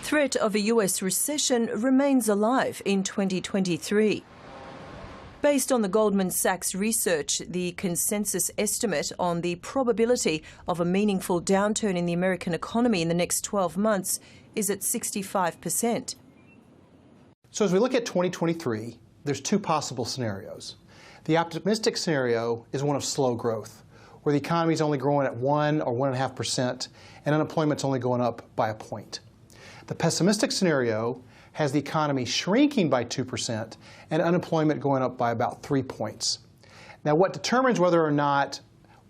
threat of a US recession remains alive in 2023. Based on the Goldman Sachs research, the consensus estimate on the probability of a meaningful downturn in the American economy in the next 12 months is at 65%. So as we look at 2023, there's two possible scenarios. The optimistic scenario is one of slow growth, where the economy is only growing at 1 or 1.5%, and unemployment's only going up by a point. The pessimistic scenario has the economy shrinking by 2% and unemployment going up by about 3 points. Now, what determines whether or not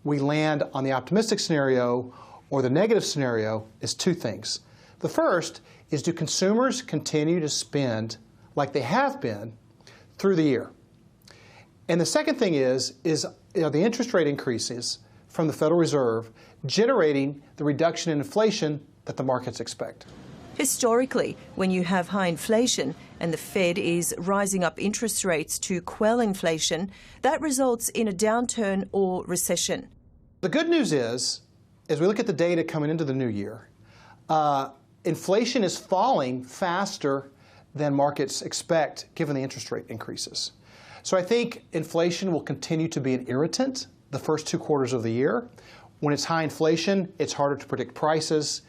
we land on the optimistic scenario or the negative scenario is two things. The first is, do consumers continue to spend like they have been through the year? And the second thing is the interest rate increases from the Federal Reserve generating the reduction in inflation that the markets expect. Historically, when you have high inflation and the Fed is rising up interest rates to quell inflation, that results in a downturn or recession. The good news is, as we look at the data coming into the new year, inflation is falling faster than markets expect given the interest rate increases. So I think inflation will continue to be an irritant the first 2 quarters of the year. When it's high inflation, it's harder to predict prices.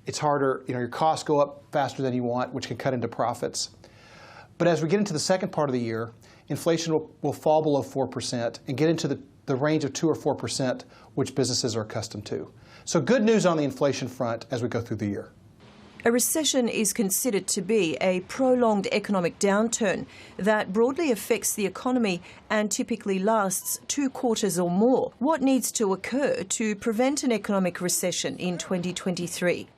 It's harder, your costs go up faster than you want, which can cut into profits. But as we get into the second part of the year, inflation will fall below 4% and get into the range of 2 or 4%, which businesses are accustomed to. So good news on the inflation front as we go through the year. A recession is considered to be a prolonged economic downturn that broadly affects the economy and typically lasts 2 quarters or more. What needs to occur to prevent an economic recession in 2023?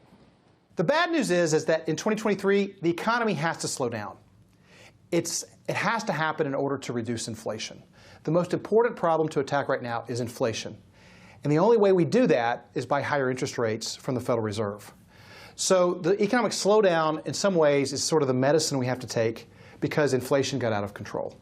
The bad news is that in 2023, the economy has to slow down. It has to happen in order to reduce inflation. The most important problem to attack right now is inflation. And the only way we do that is by higher interest rates from the Federal Reserve. So the economic slowdown, in some ways, is sort of the medicine we have to take because inflation got out of control.